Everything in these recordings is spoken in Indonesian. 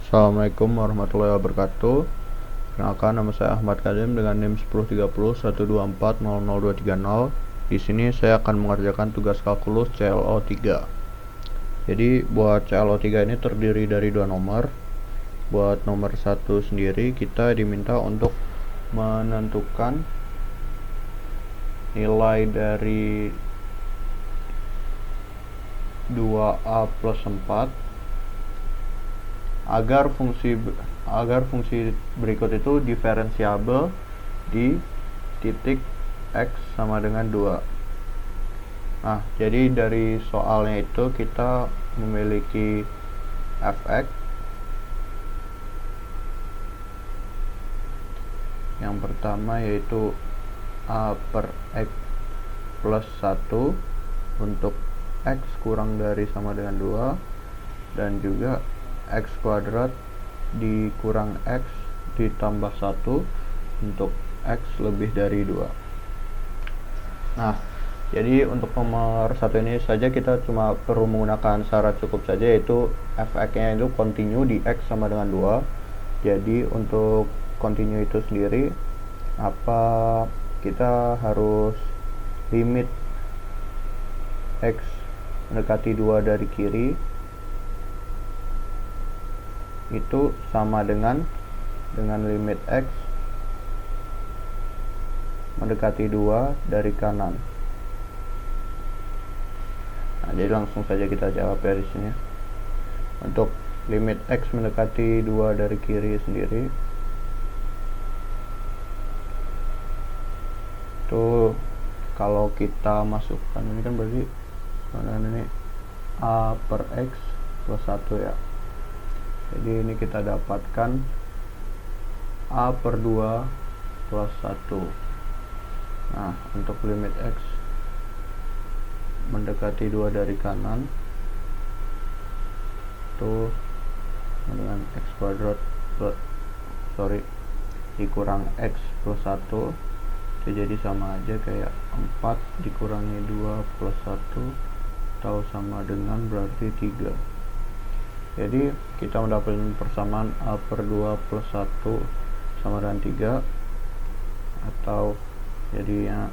Assalamualaikum warahmatullahi wabarakatuh. Perkenalkan, nama saya Ahmad Kadim dengan NIM 103012400230. Di sini saya akan mengerjakan tugas kalkulus CLO3. Jadi buat CLO3 ini terdiri dari dua nomor. Buat nomor 1 sendiri kita diminta untuk menentukan nilai dari 2A plus 4 agar fungsi berikut itu diferensiabel di titik X sama dengan 2. Nah, jadi dari soalnya itu kita memiliki fx yang pertama yaitu a per x plus 1 untuk x kurang dari sama dengan 2, dan juga x kuadrat dikurang x ditambah 1 untuk x lebih dari 2. Nah, jadi untuk nomor 1 ini saja kita cuma perlu menggunakan syarat cukup saja, yaitu fx nya itu kontinu di x sama dengan 2. Jadi untuk kontinu itu sendiri kita harus limit x mendekati 2 dari kiri itu sama dengan limit x mendekati 2 dari kanan. Nah, jadi langsung saja kita jawab dari sini. Untuk limit x mendekati 2 dari kiri sendiri itu kalau kita masukkan ini kan berarti ini a per x plus 1 ya. Jadi ini kita dapatkan a per 2 plus 1. Nah, untuk limit x mendekati 2 dari kanan itu dengan x kuadrat dikurang x plus 1 itu jadi sama aja kayak 4 dikurangi 2 plus 1 atau sama dengan berarti 3. Jadi kita mendapatkan persamaan a per 2 plus 1 sama dengan 3, atau jadinya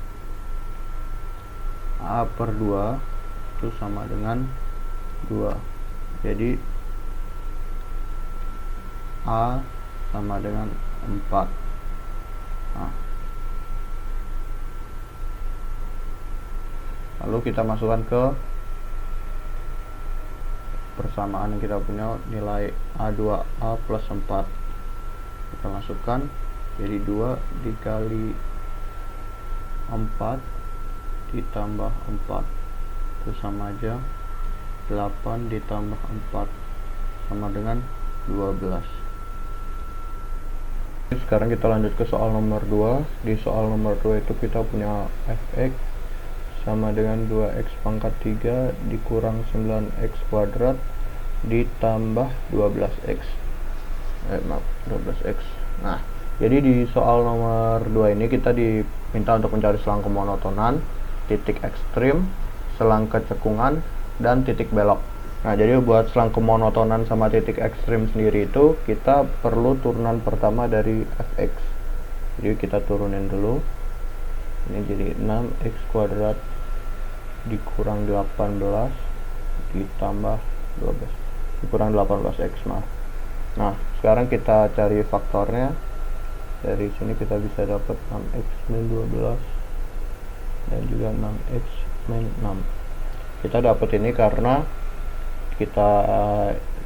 a per 2 itu sama dengan 2. Jadi a sama dengan 4. Nah, lalu kita masukkan ke persamaan yang kita punya, nilai A2A plus 4 kita masukkan, jadi 2 dikali 4 ditambah 4 itu sama aja 8 ditambah 4 sama dengan 12. Sekarang kita lanjut ke soal nomor 2. Di soal nomor 2 itu kita punya fx sama dengan 2x pangkat 3 dikurang 9x kuadrat ditambah 12x. 12x. Nah, jadi di soal nomor 2 ini kita diminta untuk mencari selang kemonotonan, titik ekstrim, selang kecekungan, dan titik belok. Nah, jadi buat selang kemonotonan sama titik ekstrim sendiri itu kita perlu turunan pertama dari fx. Jadi kita turunin dulu. Ini jadi 6x kuadrat dikurang 18 ditambah 12 dikurang 18x. Nah, sekarang kita cari faktornya. Dari sini kita bisa dapat 6x min 12 dan juga 6x min 6. Kita dapat ini karena kita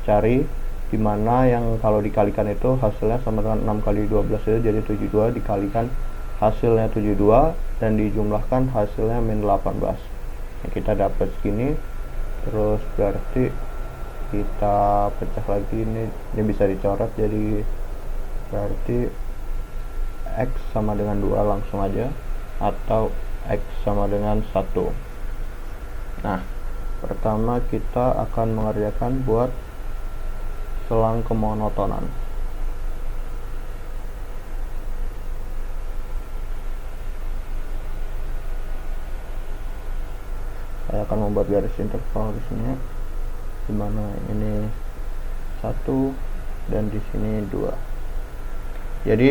cari dimana yang kalau dikalikan itu hasilnya sama dengan 6 kali 12 itu jadi 72, dikalikan hasilnya 72 dan dijumlahkan hasilnya min 18. Nah, kita dapat segini, terus berarti kita pecah lagi, ini bisa dicoret, jadi berarti x sama dengan 2 langsung aja, atau x sama dengan 1. Nah, pertama kita akan mengerjakan buat selang kemonotonan. Saya akan membuat garis interval di sini, dimana ini 1, dan di sini 2. Jadi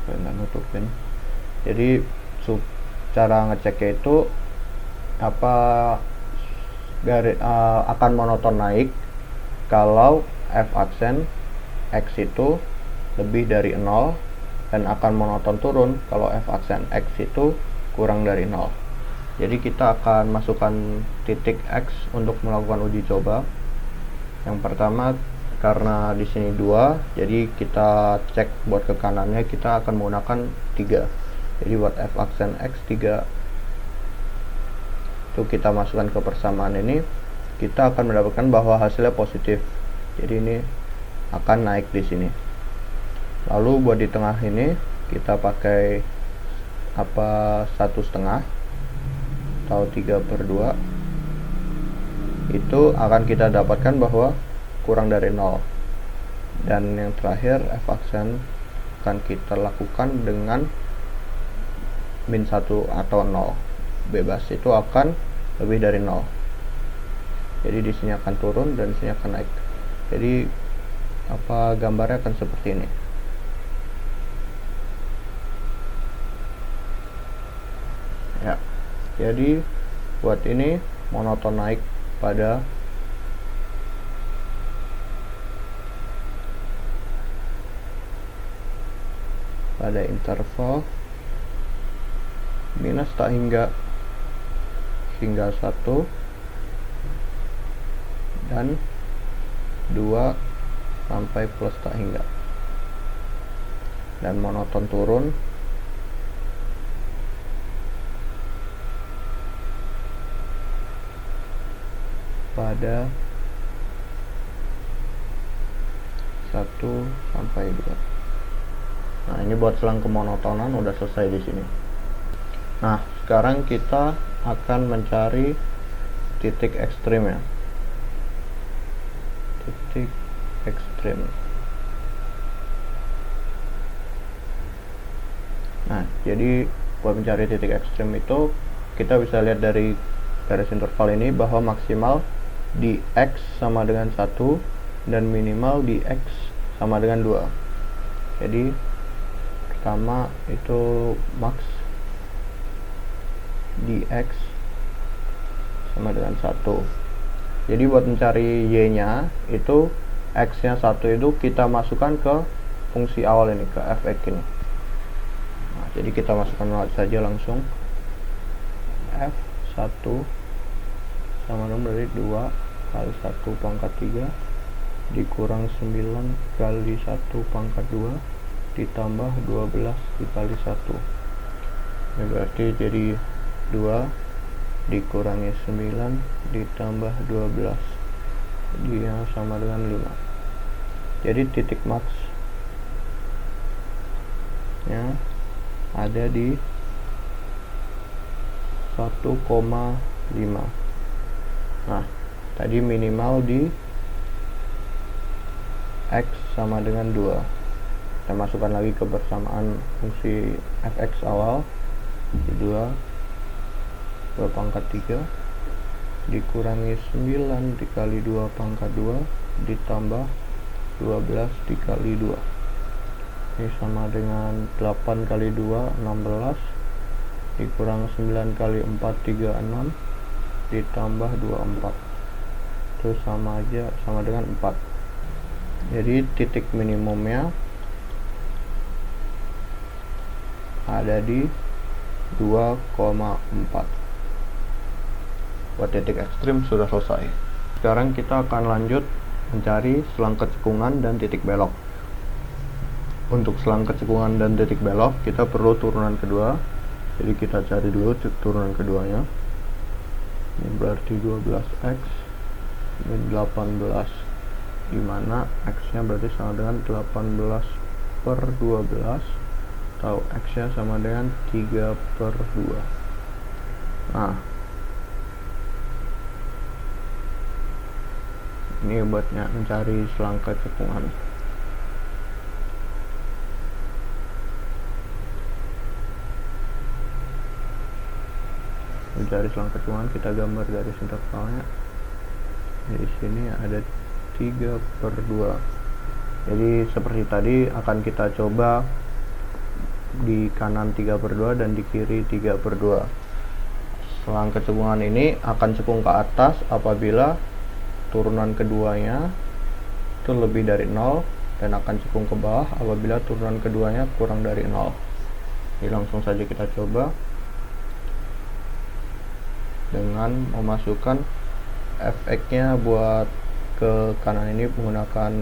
nggak nutupin. Jadi cara ngeceknya itu apa, akan monoton naik kalau F aksen X itu lebih dari 0, dan akan monoton turun kalau F aksen X itu kurang dari 0. Jadi kita akan masukkan titik X untuk melakukan uji coba. Yang pertama, karena di sini 2, jadi kita cek buat ke kanannya kita akan menggunakan 3. Jadi buat F aksen X 3 itu kita masukkan ke persamaan ini, kita akan mendapatkan bahwa hasilnya positif. Jadi ini akan naik di sini. Lalu buat di tengah ini kita pakai 1,5 atau 3/2, itu akan kita dapatkan bahwa kurang dari 0. Dan yang terakhir F aksen akan kita lakukan dengan -1 atau 0 bebas, itu akan lebih dari 0. Jadi di sini akan turun dan di sini akan naik. Jadi gambarnya akan seperti ini. Ya. Jadi buat ini monoton naik pada interval minus tak hingga 1 dan 2 sampai plus tak hingga, dan monoton turun pada 1 sampai 2. Nah, ini buat selang kemonotonan udah selesai di sini. Nah, sekarang kita akan mencari titik ekstrim ya. Titik ekstrim. Nah, jadi buat mencari titik ekstrim itu kita bisa lihat dari garis interval ini bahwa maksimal di X sama dengan 1 dan minimal di X sama dengan 2. Jadi pertama itu max di X sama dengan 1. Jadi buat mencari Y nya itu X nya 1 itu kita masukkan ke fungsi awal ini, ke fx ini. Nah, jadi kita masukkan saja langsung F1 sama dengan dari 2 kali 1 pangkat 3 dikurang 9 kali 1 pangkat 2 ditambah 12 dikali 1. Ini berarti jadi 2 dikurangi 9 ditambah 12, dia sama dengan 5. Jadi titik max nya ada di 1,5. Nah, tadi minimal di X sama dengan 2. Kita masukkan lagi ke persamaan fungsi fx awal, 2 pangkat 3 dikurangi 9 dikali 2 pangkat 2 ditambah 12 dikali 2. Ini sama dengan 8 kali 2 16 dikurang 9 kali 4 36 ditambah 24. Itu sama dengan 4. Jadi titik minimumnya ada di 2,4. Buat titik ekstrim sudah selesai. Sekarang kita akan lanjut mencari selang kecekungan dan titik belok. Untuk selang kecekungan dan titik belok kita perlu turunan kedua. Jadi kita cari dulu turunan keduanya. Ini berarti 12x, ini 18, dimana x nya berarti sama dengan 18/12 atau x nya sama dengan 3/2. Nah, ini buatnya mencari selang kecekungan. Mencari selang kecekungan kita gambar garis intervalnya. Di sini ada 3/2. Jadi seperti tadi akan kita coba di kanan 3/2 dan di kiri 3/2. Selang kecekungan ini akan cekung ke atas apabila turunan keduanya itu lebih dari 0, dan akan cekung ke bawah apabila turunan keduanya kurang dari 0. Jadi langsung saja kita coba dengan memasukkan efeknya buat ke kanan ini menggunakan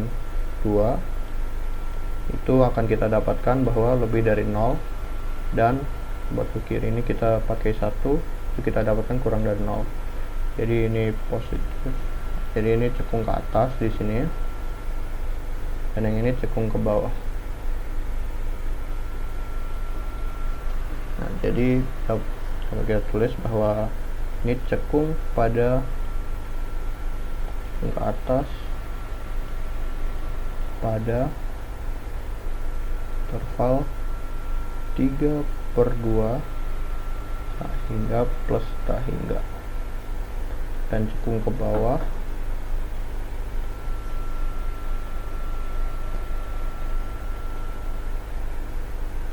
2. Itu akan kita dapatkan bahwa lebih dari 0, dan buat ke kiri ini kita pakai 1, itu kita dapatkan kurang dari 0. Jadi ini positif, jadi ini cekung ke atas di sini, dan yang ini cekung ke bawah. Nah, jadi kita tulis bahwa ini cekung pada ke atas pada interval 3/2 tak hingga plus tak hingga, dan cekung ke bawah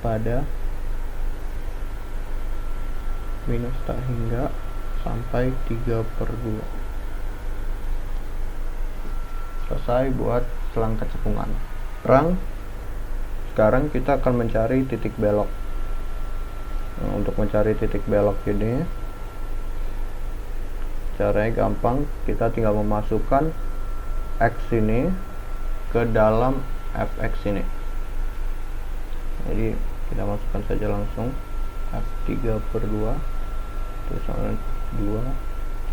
pada minus tak hingga sampai 3/2. Selesai buat selang kecekungan. Sekarang kita akan mencari titik belok. Nah, untuk mencari titik belok ini caranya gampang, kita tinggal memasukkan X ini ke dalam fx ini. Jadi kita masukkan saja langsung F 3/2 itu sama 2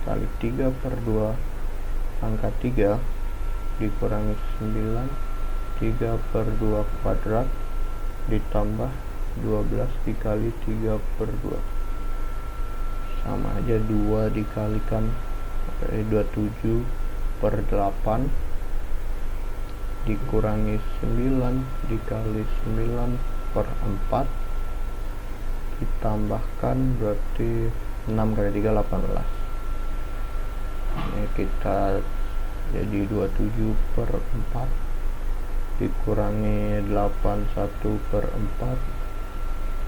kali 3/2 angka 3 dikurangi 9 3/2 kuadrat ditambah 12 dikali 3/2 sama aja 2 dikalikan 27/8 dikurangi 9 dikali 9/4 ditambahkan berarti 6 kali 3 18. Ini kita jadi 27/4 dikurangi 81/4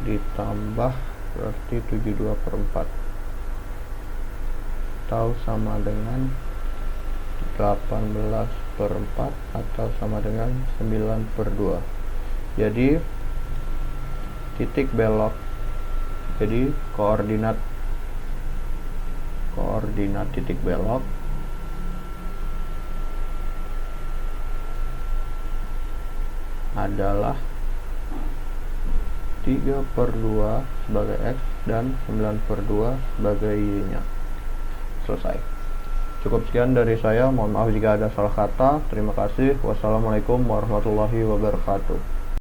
ditambah berarti 72/4 atau sama dengan 18/4 atau sama dengan 9/2. Jadi titik belok, jadi koordinat titik belok adalah 3/2 sebagai X dan 9/2 sebagai Y nya. Selesai. Cukup sekian dari saya, mohon maaf jika ada salah kata. Terima kasih. Wassalamualaikum warahmatullahi wabarakatuh.